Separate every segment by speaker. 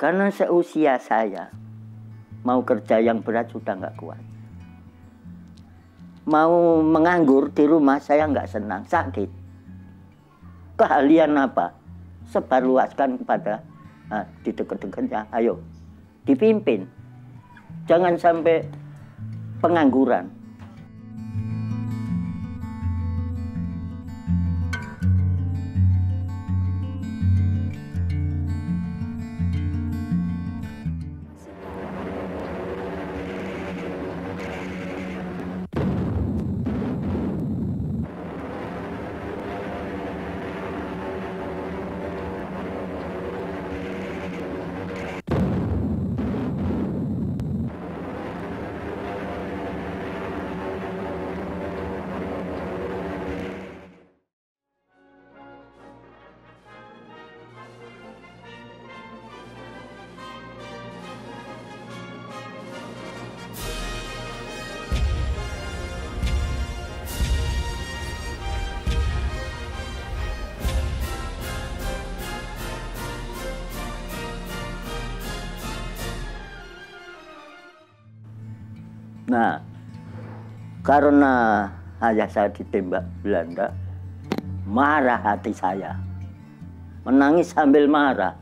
Speaker 1: Karena seusia saya, mau kerja yang berat sudah nggak kuat. Mau menganggur di rumah saya nggak senang, sakit. Keahlian apa? Sebarluaskan kepada di dekat-dekatnya, ayo dipimpin. Jangan sampai pengangguran. Nah, karena ayah saya ditembak Belanda, marah hati saya. Menangis sambil marah.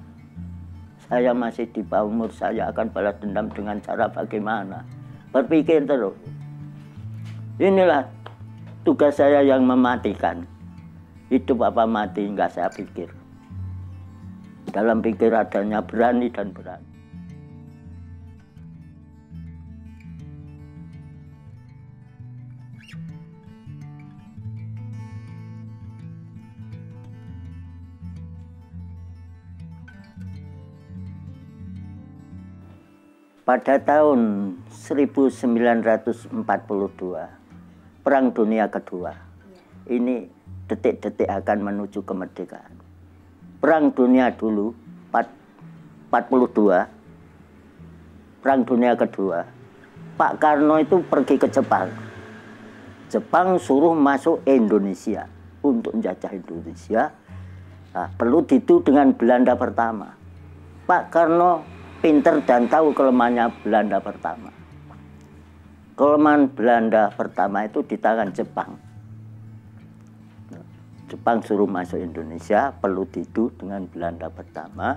Speaker 1: Saya masih di bawah umur, saya akan balas dendam dengan cara bagaimana. Berpikir terus. Inilah tugas saya yang mematikan. Hidup apa mati, enggak saya pikir. Dalam pikir adanya berani dan berani. Pada tahun 1942, Perang Dunia Kedua, ini detik-detik akan menuju kemerdekaan. Perang Dunia dulu, 42, Perang Dunia Kedua, Pak Karno itu pergi ke Jepang. Jepang suruh masuk Indonesia untuk menjajah Indonesia. Nah, perlu ditu dengan Belanda pertama. Pak Karno pinter dan tahu kelemahannya Belanda pertama. Kelemahan Belanda pertama itu di tangan Jepang. Jepang suruh masuk Indonesia, perlu didu dengan Belanda pertama.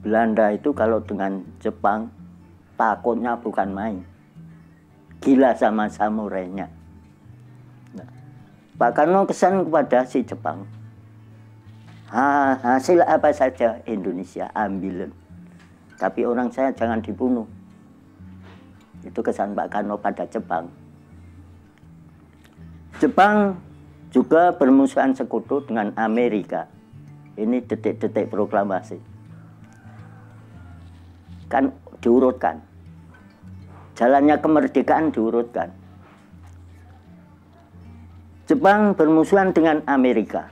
Speaker 1: Belanda itu kalau dengan Jepang takutnya bukan main. Gila sama samurainya. Pak Karno kesan kepada si Jepang. Hasil apa saja Indonesia ambilin. Tapi orang saya jangan dibunuh. Itu kesan Pak Karno pada Jepang. Jepang juga bermusuhan sekutu dengan Amerika. Ini detik-detik proklamasi. Kan diurutkan. Jalannya kemerdekaan diurutkan. Jepang bermusuhan dengan Amerika.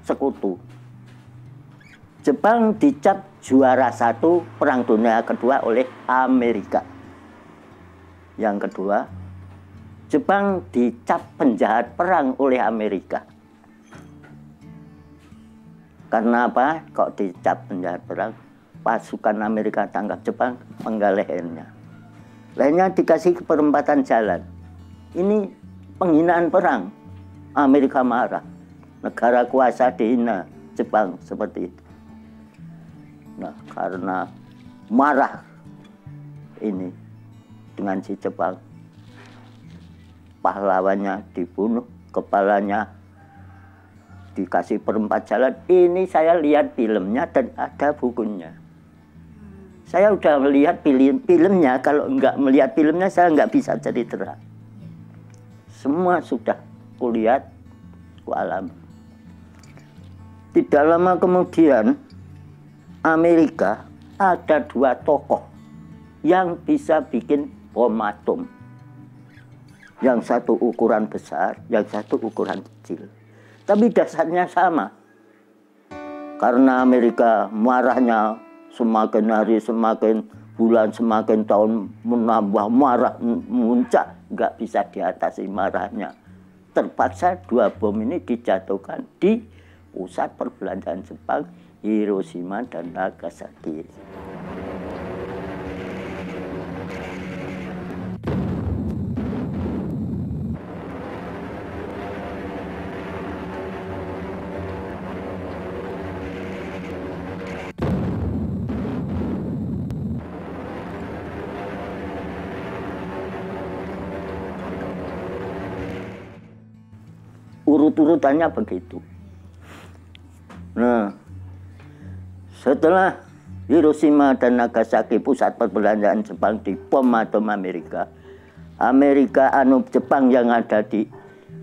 Speaker 1: Sekutu. Jepang dicap juara satu Perang Dunia Kedua oleh Amerika. Yang kedua, Jepang dicap penjahat perang oleh Amerika. Karena apa? Kok dicap penjahat perang? Pasukan Amerika tangkap Jepang, penggal lehernya. Lehernya dikasih perempatan jalan. Ini penghinaan perang. Amerika marah. Negara kuasa dihina, Jepang seperti itu. Nah, karena marah ini dengan si Jepang, pahlawannya dibunuh, kepalanya dikasih perempat jalan. Ini saya lihat filmnya dan ada bukunya. Saya udah melihat filmnya, kalau nggak melihat filmnya saya nggak bisa cerita. Semua sudah kulihat, kualami. Tidak lama kemudian, Amerika ada dua tokoh yang bisa bikin bom atom. Yang satu ukuran besar, yang satu ukuran kecil. Tapi dasarnya sama. Karena Amerika marahnya semakin hari, semakin bulan, semakin tahun menambah marah, muncak, nggak bisa diatasi marahnya. Terpaksa dua bom ini dijatuhkan di pusat perbelanjaan Jepang Hiroshima dan Nagasaki. Urut-urutannya begitu. Nah, setelah Hiroshima dan Nagasaki pusat perbelanjaan Jepang dibom atom Amerika, Jepang yang ada di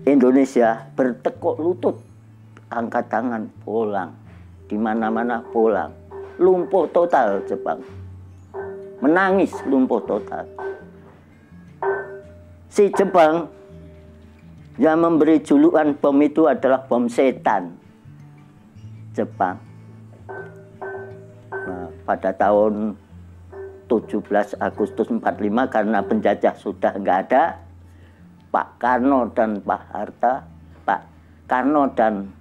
Speaker 1: Indonesia bertekuk lutut, angkat tangan, pulang. Di mana-mana pulang. Lumpuh total Jepang. Menangis lumpuh total. Si Jepang yang memberi julukan bom itu adalah bom setan Jepang. Nah, pada tahun 17 Agustus 45 karena penjajah sudah nggak ada, Pak Karno dan Pak Karno dan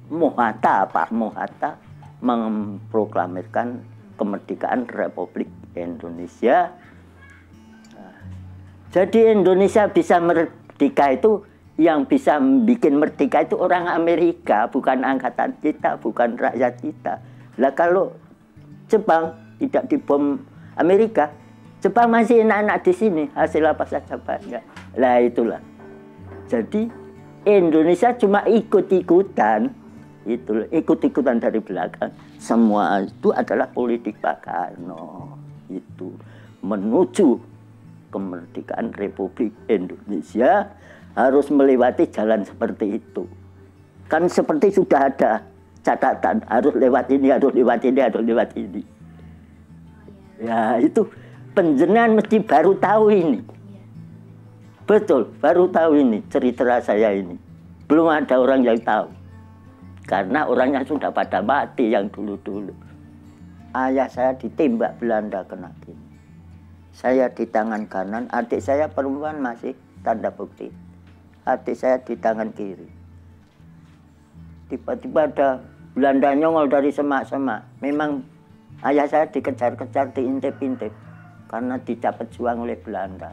Speaker 1: Pak Mohatta memproklamirkan kemerdekaan Republik Indonesia. Nah, jadi Indonesia bisa merdeka itu, yang bisa bikin merdeka itu orang Amerika, bukan angkatan kita, bukan rakyat kita. Lah kalau Jepang tidak dibom Amerika, Jepang masih enak-enak di sini, hasil apa saja banyak. Lah itulah. Jadi Indonesia cuma ikut-ikutan, itulah, ikut-ikutan dari belakang. Semua itu adalah politik Pak Karno. Itu menuju kemerdekaan Republik Indonesia harus melewati jalan seperti itu. Kan seperti sudah ada catatan, harus lewat ini, harus lewat ini, harus lewat ini. Ya itu penjenengan mesti baru tahu ini. Betul, baru tahu ini cerita saya ini. Belum ada orang yang tahu. Karena orangnya sudah pada mati yang dulu-dulu. Ayah saya ditembak Belanda kena gini. Saya di tangan kanan, adik saya perempuan masih tanda bukti. Adik saya di tangan kiri. Tiba-tiba ada Belanda nyongol dari semak-semak. Memang ayah saya dikejar-kejar, diintip-intip. Karena dicapai juang oleh Belanda.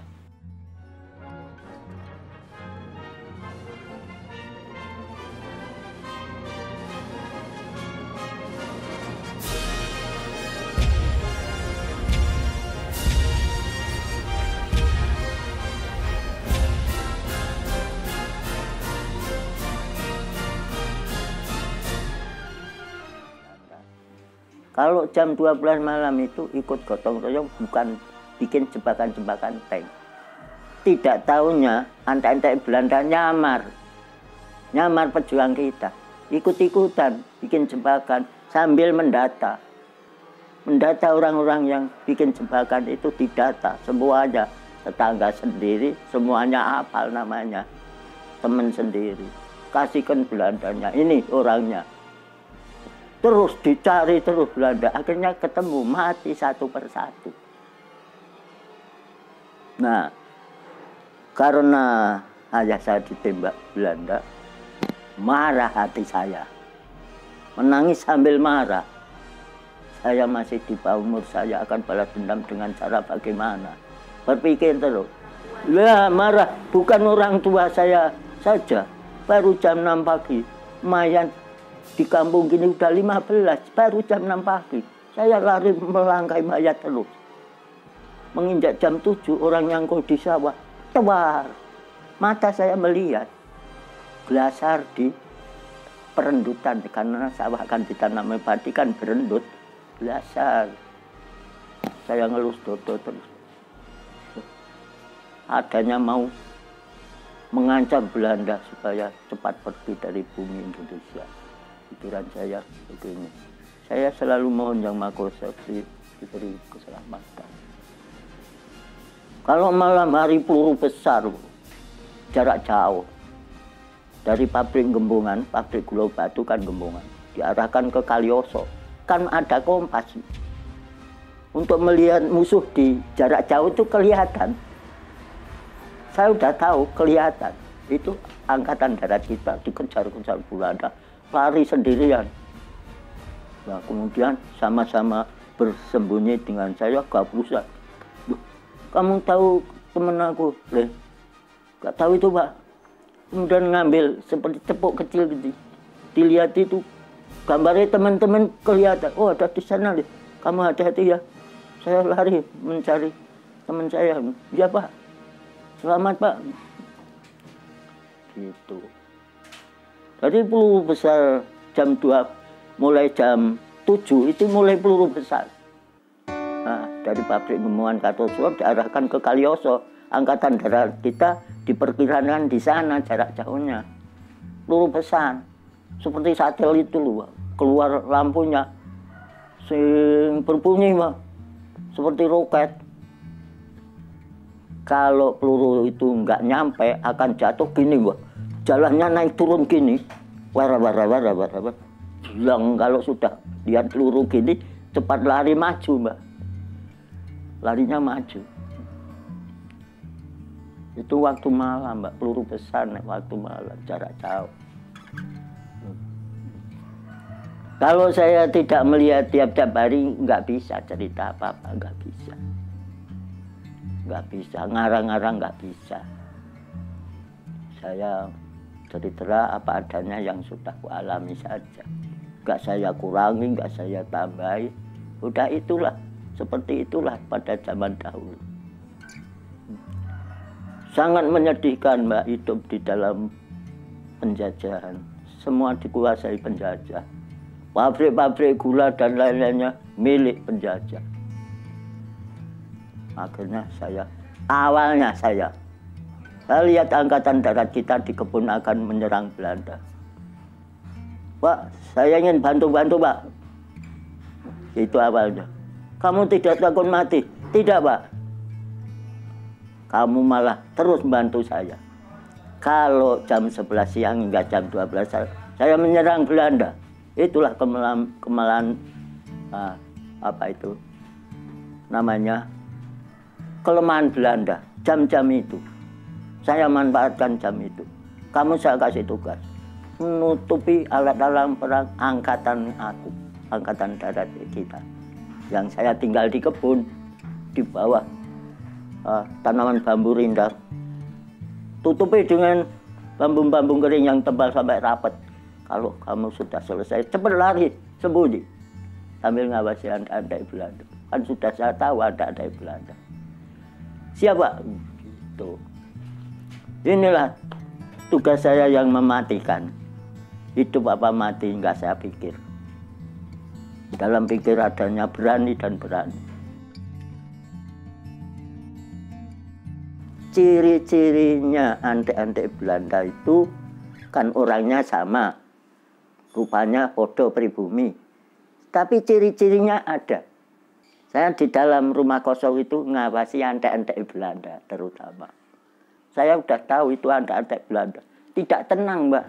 Speaker 1: Kalau jam 12 malam itu ikut gotong royong, bukan bikin jebakan-jebakan tank. Tidak tahunya antek-antek Belanda nyamar pejuang kita. Ikut-ikutan bikin jebakan sambil mendata. Mendata orang-orang yang bikin jebakan itu didata semuanya. Tetangga sendiri, semuanya hafal namanya. Teman sendiri. Kasihkan Belandanya, ini orangnya. Terus dicari terus Belanda, akhirnya ketemu, mati satu persatu. Nah, karena ayah saya ditembak Belanda, marah hati saya. Menangis sambil marah. Saya masih di bawah umur, saya akan balas dendam dengan cara bagaimana. Berpikir terus. Lah marah, bukan orang tua saya saja. Baru jam 6 pagi, mayat di kampung gini udah 15, baru jam 6 pagi. Saya lari melangkai mayat terus. Menginjak jam 7, orang nyangkul di sawah. Tewar. Mata saya melihat. Glasar di perendutan. Karena sawah kan ditanam padi kan berendut. Glasar. Saya ngelus dodo terus. Adanya mau mengancam Belanda supaya cepat pergi dari bumi Indonesia. Pikiran saya begini, saya selalu mohon Yang Maha Kuasa diberi keselamatan. Kalau malam hari peluru besar, jarak jauh dari pabrik Gembongan, pabrik gula batu kan Gembongan, diarahkan ke Kalioso, kan ada kompas untuk melihat musuh di jarak jauh itu kelihatan. Saya udah tahu kelihatan itu angkatan darat kita dikejar-kejar Belanda. Lari sendirian. Nah, kemudian sama-sama bersembunyi dengan saya ke pusat. Kamu tahu temen aku? Gak tahu itu Pak. Kemudian ngambil seperti tepuk kecil gitu. Dilihat itu gambarnya teman-teman kelihatan. Oh ada di sana deh. Kamu hati-hati ya. Saya lari mencari teman saya. Ya Pak. Selamat Pak. Gitu. Jadi peluru besar jam 2, mulai jam 7 itu mulai peluru besar. Nah, dari pabrik Gemuan Kartosuro diarahkan ke Kalioso. Angkatan darat kita diperkirakan di sana jarak jauhnya. Peluru besar. Seperti satelit itu loh, keluar lampunya. Sing berbunyi, Pak. Seperti roket. Kalau peluru itu nggak nyampe akan jatuh gini, Pak. Jalannya naik turun gini. Wara-wara. Bilang kalau sudah lihat peluru gini, cepat lari maju, Mbak. Larinya maju. Itu waktu malam, Mbak. Peluru besar, waktu malam, jarak jauh. Kalau saya tidak melihat tiap-tiap hari, nggak bisa cerita apa-apa, nggak bisa. Nggak bisa, ngarang-ngarang nggak bisa. Saya cerita apa adanya yang sudah kualami saja. Nggak saya kurangi, nggak saya tambahi. Udah itulah, seperti itulah pada zaman dahulu. Sangat menyedihkan, Mbak, hidup di dalam penjajahan. Semua dikuasai penjajah. Pabrik-pabrik gula dan lain-lainnya milik penjajah. Akhirnya awalnya saya lihat angkatan darat kita di kebun akan menyerang Belanda. Pak, saya ingin bantu-bantu, Pak. Itu awalnya. Kamu tidak takut mati? Tidak, Pak. Kamu malah terus membantu saya. Kalau jam 11 siang hingga jam 12 saya menyerang Belanda. Itulah kemalahan apa itu namanya, kelemahan Belanda. Jam-jam itu saya manfaatkan jam itu. Kamu saya kasih tugas menutupi alat-alat perang angkatan aku, angkatan darat kita, yang saya tinggal di kebun di bawah tanaman bambu rindang. Tutupi dengan bambu-bambu kering yang tebal sampai rapat. Kalau kamu sudah selesai, cepat lari, sembunyi. Sambil ngawasi andai Belanda. Kan sudah saya tahu andai Belanda. Siapa? Gitu. Inilah tugas saya yang mematikan. Hidup apa mati nggak saya pikir. Dalam pikir adanya berani dan berani. Ciri-cirinya andai Belanda itu kan orangnya sama. Rupanya podo pribumi. Tapi ciri-cirinya ada. Saya di dalam rumah kosong itu ngawasi andai Belanda terutama. Saya udah tahu itu andai Belanda. Tidak tenang, Mbak.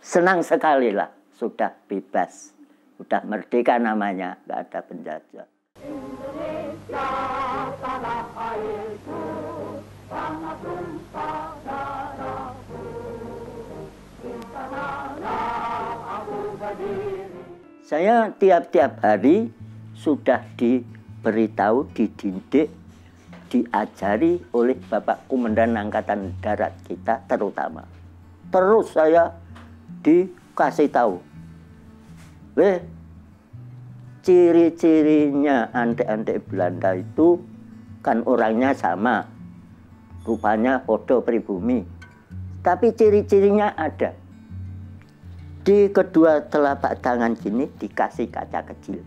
Speaker 1: Senang sekali lah. Sudah bebas. Sudah merdeka namanya. Nggak ada penjajah. Indonesia, tanah airku. Saya tiap-tiap hari sudah diberitahu, dididik, diajari oleh Bapak Komandan Angkatan Darat kita terutama. Terus saya dikasih tahu, ciri-cirinya andai Belanda itu kan orangnya sama. Rupanya podo pribumi. Tapi ciri-cirinya ada. Di kedua telapak tangan sini dikasih kaca kecil.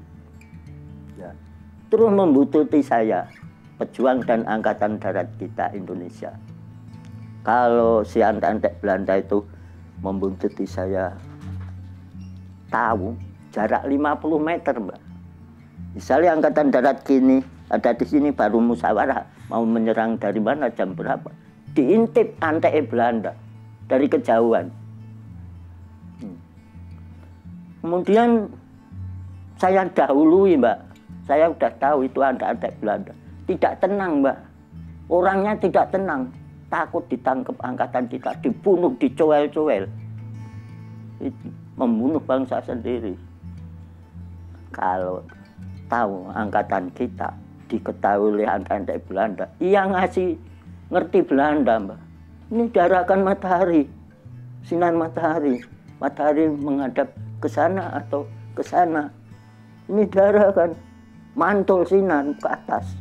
Speaker 1: Ya. Terus membututi saya, pejuang dan angkatan darat kita Indonesia. Kalau si andai Belanda itu membuntuti saya, tahu jarak 50 meter, Mbak. Misalnya angkatan darat kini ada di sini baru musyawarah mau menyerang dari mana, jam berapa. Diintip andai Belanda dari kejauhan. Kemudian saya dahului, Mbak. Saya udah tahu itu andai Belanda. Tidak tenang, Mbak. Orangnya tidak tenang. takut ditangkap angkatan kita, dibunuh, dicoel-coel. Membunuh bangsa sendiri. Kalau tahu angkatan kita diketahui oleh angkatan Belanda, yang ngasih ngerti Belanda, Mbak. Ini diarahkan matahari, sinar matahari. Matahari menghadap ke sana atau ke sana. Ini diarahkan mantul sinar ke atas.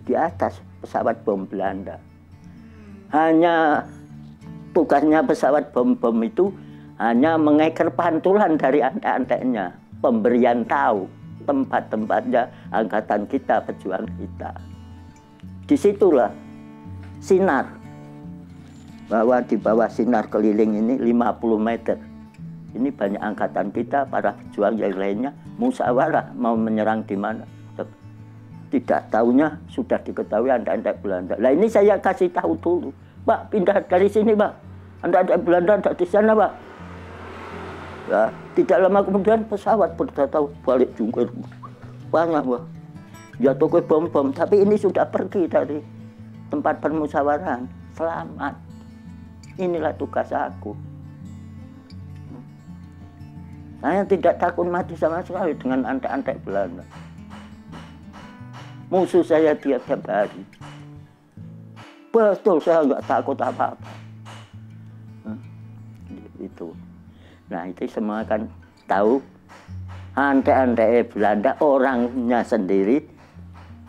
Speaker 1: Di atas pesawat bom Belanda. Hanya tugasnya pesawat bom-bom itu hanya mengeker pantulan dari antek-anteknya. Pemberian tahu tempat-tempatnya angkatan kita, pejuang kita. Disitulah sinar. Bahwa di bawah sinar keliling ini 50 meter. Ini banyak angkatan kita, para pejuang yang lainnya musyawarah mau menyerang di mana. Tidak tahunya sudah diketahui antek-antek Belanda. Nah ini saya kasih tahu dulu. Pak, pindah dari sini, Pak. Antek-antek Belanda ada di sana, Pak. Ya, tidak lama kemudian pesawat tahu balik jungkir. Banyak, Pak. Jatuh ke bom-bom. Tapi ini sudah pergi dari tempat permusyawaraan. Selamat. Inilah tugas aku. Saya tidak takut mati sama sekali dengan antek-antek Belanda. Musuh saya tiap-tiap hari. Betul, saya nggak takut apa-apa. Itu. Nah, itu semua kan tahu antek-antek Belanda, orangnya sendiri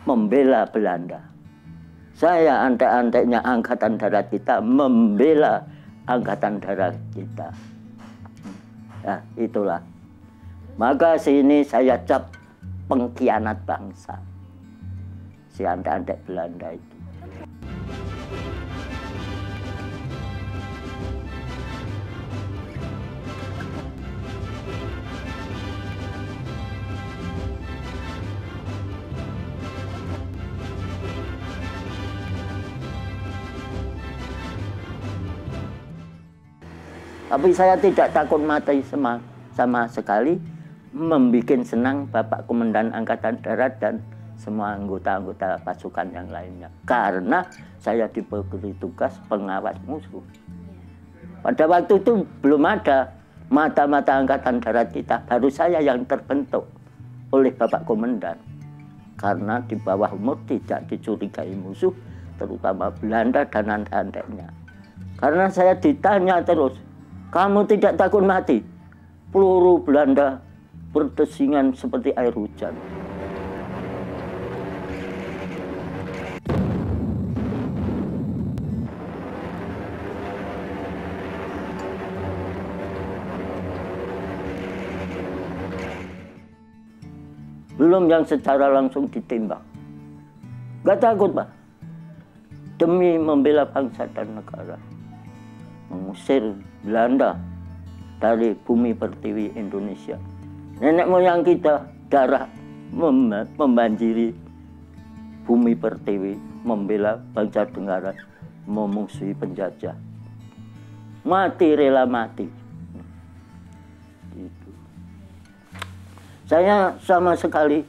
Speaker 1: membela Belanda. Saya antek-anteknya angkatan darat kita membela angkatan darat kita. Nah, itulah. Maka sini saya cap pengkhianat bangsa. Si antek-antek Belanda itu. Tapi saya tidak takut mati sama sekali, membuat senang Bapak Komandan Angkatan Darat dan semua anggota-anggota pasukan yang lainnya. Karena saya diberi tugas pengawas musuh. Pada waktu itu belum ada mata-mata Angkatan Darat kita, baru saya yang terbentuk oleh Bapak Komandan. Karena di bawah umur tidak dicurigai musuh, terutama Belanda dan antek-anteknya. Karena saya ditanya terus, kamu tidak takut mati? Peluru Belanda berdesingan seperti air hujan. Belum yang secara langsung ditembak. Gak takut, Pak. Demi membela bangsa dan negara. Mengusir Belanda dari bumi pertiwi Indonesia. Nenek moyang kita darah membanjiri bumi pertiwi, membela bangsa negara, memusuhi penjajah. Mati rela mati. Gitu. Saya sama sekali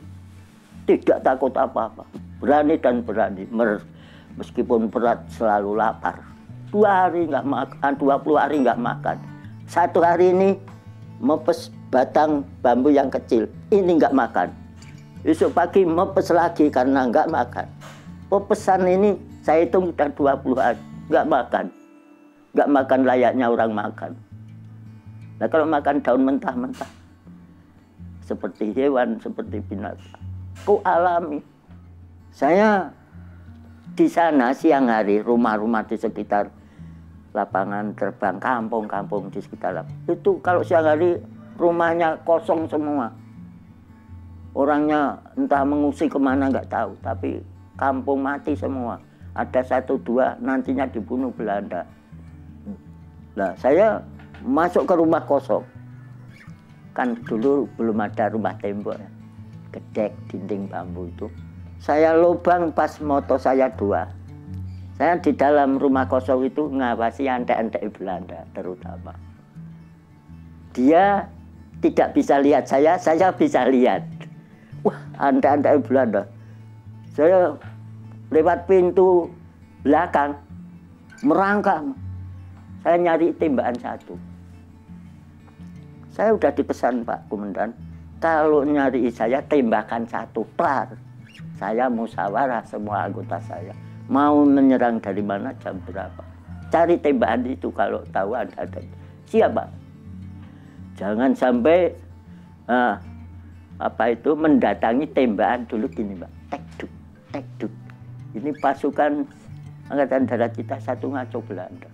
Speaker 1: tidak takut apa-apa. Berani dan berani. Meskipun berat selalu lapar. 2 hari nggak makan, 20 hari nggak makan. 1 hari ini mepes batang bambu yang kecil, ini nggak makan. Besok pagi mepes lagi karena nggak makan. Pepesan ini saya hitung sudah 20 hari, nggak makan. Nggak makan layaknya orang makan. Nah kalau makan daun mentah-mentah, seperti hewan, seperti binatang. Ku alami. Saya di sana siang hari, rumah-rumah di sekitar lapangan terbang, kampung-kampung di sekitar itu kalau siang hari rumahnya kosong semua. Orangnya entah mengungsi kemana nggak tahu, tapi kampung mati semua. Ada 1-2 nantinya dibunuh Belanda. Nah, saya masuk ke rumah kosong. Kan dulu belum ada rumah tembok, ya. Gedek dinding bambu itu. Saya lubang pas motor saya 2. Saya di dalam rumah kosong itu ngawasi antek-antek Belanda terutama. Dia tidak bisa lihat saya bisa lihat. Wah, antek-antek Belanda. Saya lewat pintu belakang, merangkak. Saya nyari tembakan satu. Saya udah dipesan Pak Komandan, kalau nyari saya tembakan satu, kelar. Saya musyawarah semua anggota saya. Mau menyerang dari mana, jam berapa. Cari tembakan itu kalau tahu ada. Siap Pak. Jangan sampai mendatangi tembakan dulu gini Pak. Tekduk, tekduk. Ini pasukan Angkatan Darat kita satu ngaco Belanda.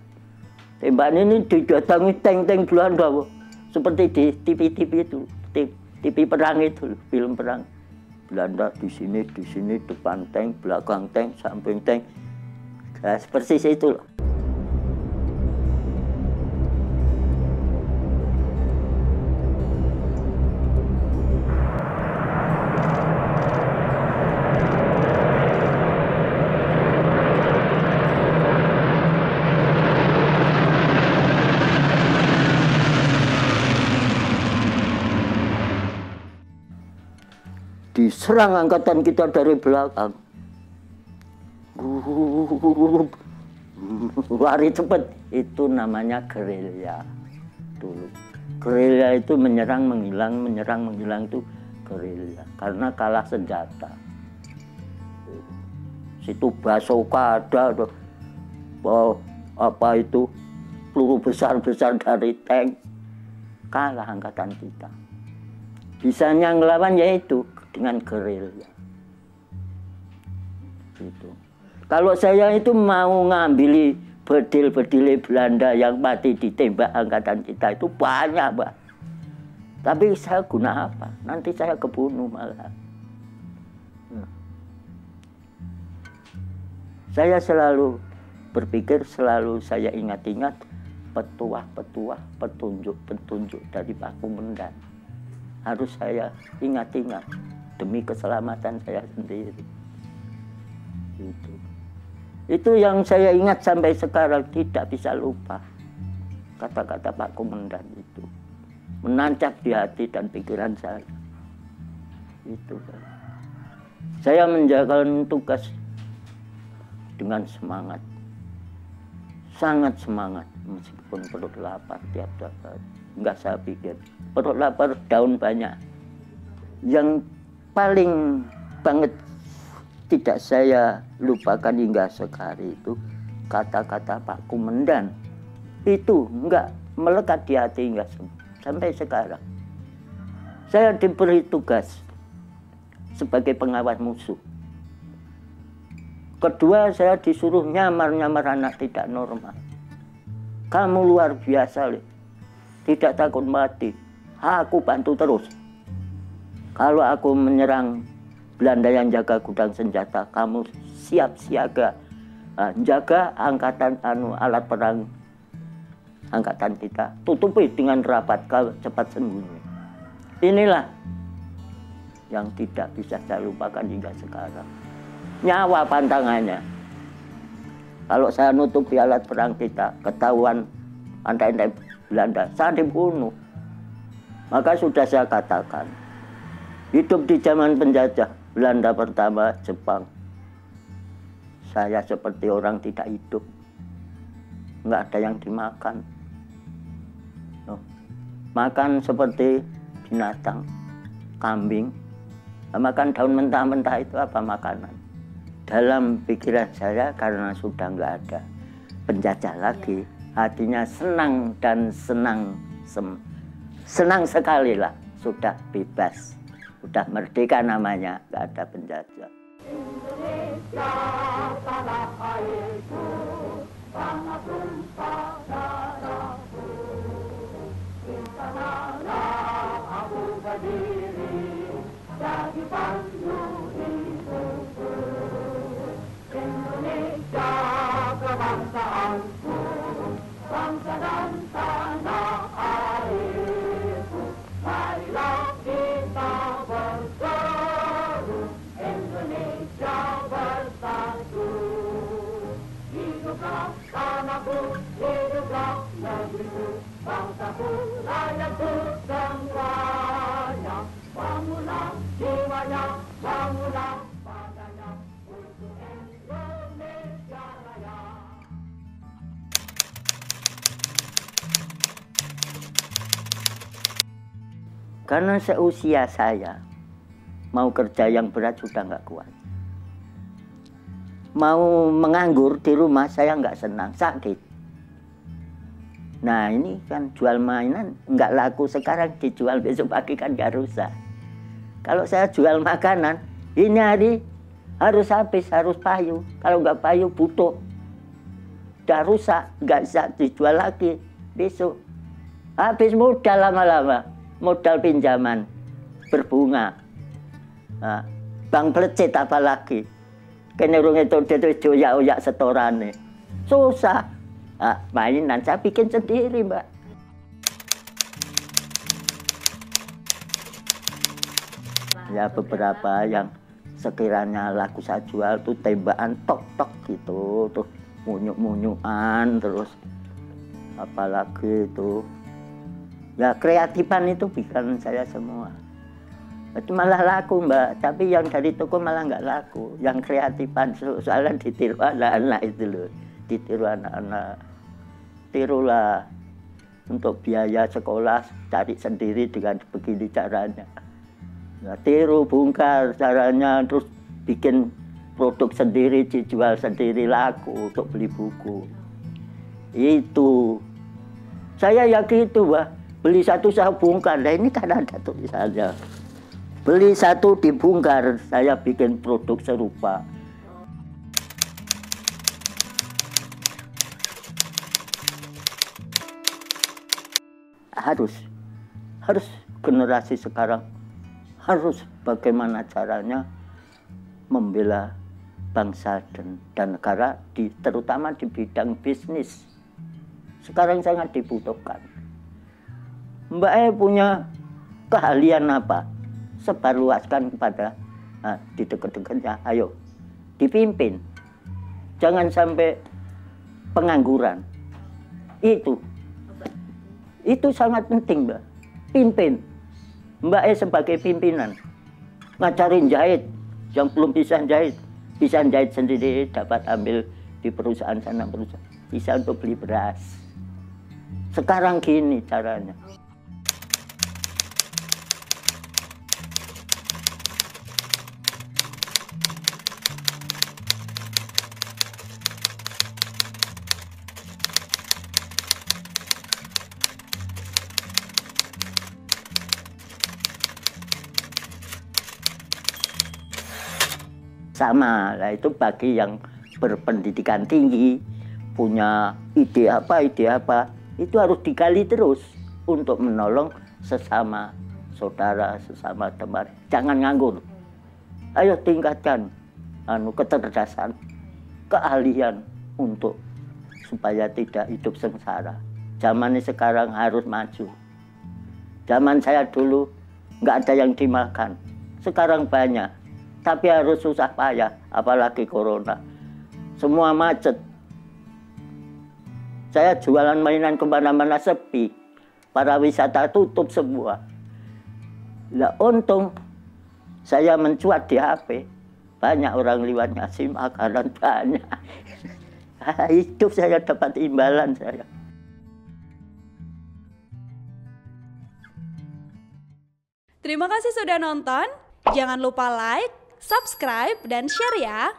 Speaker 1: Tembakan ini didatangi tank-tank Belanda, Bu. Seperti di TV-TV itu, TV perang itu, film perang. Belanda di sini, depan tank, belakang tank, samping tank. Nah, persis itu loh. Diserang angkatan kita dari belakang. Lari cepat. Itu namanya gerilya dulu. Gerilya itu menyerang menghilang itu gerilya. Karena kalah senjata. Situ basoka ada, peluru besar-besar dari tank. Kalah angkatan kita. Bisanya ngelawan yaitu dengan gerilya. Gitu. Kalau saya itu mau ngambil bedil-bedil Belanda yang mati ditembak angkatan kita itu banyak, Pak. Tapi saya guna apa? Nanti saya kebunuh malah. Saya selalu berpikir, selalu saya ingat-ingat petuah-petuah, petunjuk-petunjuk dari Pak Komandan. Harus saya ingat-ingat demi keselamatan saya sendiri. Itu yang saya ingat sampai sekarang, tidak bisa lupa. Kata-kata Pak Komandan itu menancap di hati dan pikiran saya. Itu saya menjalankan tugas dengan semangat, sangat semangat, meskipun perut lapar tiap hari. Enggak, saya pikir perut lapar daun banyak. Yang paling banget tidak saya lupakan hingga sekarang itu kata-kata Pak Komandan. Itu enggak melekat di hati hingga sampai sekarang. Saya diberi tugas sebagai pengawas musuh. Kedua, saya disuruh nyamar-nyamar anak tidak normal. Kamu luar biasa, Le. Tidak takut mati. Aku bantu terus. Kalau aku menyerang Belanda yang jaga gudang senjata, kamu siap siaga. Jaga angkatan alat perang angkatan kita. Tutupi dengan rapat, kalau cepat sembunyi. Inilah yang tidak bisa saya lupakan hingga sekarang. Nyawa pantangannya. Kalau saya nutupi alat perang kita, ketahuan antai-antai Belanda, saya dibunuh. Maka sudah saya katakan, hidup di zaman penjajah Belanda pertama, Jepang, saya seperti orang tidak hidup. Nggak ada yang dimakan. Makan seperti binatang, kambing. Makan daun mentah-mentah itu apa makanan? Dalam pikiran saya, karena sudah nggak ada penjajah lagi, hatinya senang dan senang sekali lah, sudah bebas, sudah merdeka namanya, nggak ada penjajah. Indonesia tanah airku, tanah tumpah darahku, di sanalah aku berdiri, jadi pandu hidupku. Indonesia kebangsaanku, bangsa dan tanah airku, marilah kita berseru, Indonesia bersatu. Hiduplah tanahku, hiduplah negeriku, bangsaku, rakyatku semuanya. Bangunlah jiwanya, bangunlah padanya, untuk Indonesia Raya. Karena seusia saya, mau kerja yang berat sudah nggak kuat. Mau menganggur di rumah saya nggak senang, sakit. Nah ini kan jual mainan nggak laku sekarang, dijual besok pagi kan nggak rusak. Kalau saya jual makanan, ini hari harus habis, harus payu. Kalau nggak payu butuh. Udah rusak, nggak bisa dijual lagi besok. Habis modal lama-lama, modal pinjaman berbunga. Nah, bang pelecet apalagi. Kene rung itu joyak-oyak setorane. Susah. Nah, mainan saya bikin sendiri, Mbak. Ya beberapa yang sekiranya laku saya jual tuh tembakan tok-tok gitu, tuh munyuk-munyukan, terus apalagi itu. Ya kreatifan itu bikin saya semua. Itu malah laku, Mbak, tapi yang dari toko malah nggak laku. Yang kreatifan soalnya ditiru anak-anak itu loh, ditiru anak-anak. Tirulah untuk biaya sekolah, cari sendiri dengan begini caranya. Nah, tiru, bongkar caranya, terus bikin produk sendiri, dijual sendiri, laku untuk beli buku. Itu saya yakin itu, Mbak. Beli satu saya bongkar, nah ini kan ada tulisannya. Beli satu dibongkar, saya bikin produk serupa. Harus generasi sekarang harus bagaimana caranya membela bangsa dan negara, terutama di bidang bisnis. Sekarang sangat dibutuhkan. Mbak punya keahlian apa? Sebarluaskan kepada di dekat-dekatnya. Ayo, dipimpin. Jangan sampai pengangguran. Itu sangat penting, Mbak. Pimpin. Mbak sebagai pimpinan. Ngajarin jahit. Yang belum bisa jahit sendiri, dapat ambil di perusahaan sana, bisa untuk beli beras. Sekarang gini caranya. Sama lah, itu bagi yang berpendidikan tinggi, punya ide apa, itu harus digali terus untuk menolong sesama saudara, sesama teman. Jangan nganggur. Ayo tingkatkan kecerdasan, keahlian untuk supaya tidak hidup sengsara. Zaman ini sekarang harus maju. Zaman saya dulu nggak ada yang dimakan, sekarang banyak. Tapi harus susah payah, apalagi corona. Semua macet. Saya jualan mainan kemana-mana sepi. Para wisata tutup semua. Nah, untung saya mencuat di HP. Banyak orang lewat ngasih makanan banyak. Hidup saya dapat imbalan saya.
Speaker 2: Terima kasih sudah nonton. Jangan lupa like, subscribe, dan share ya.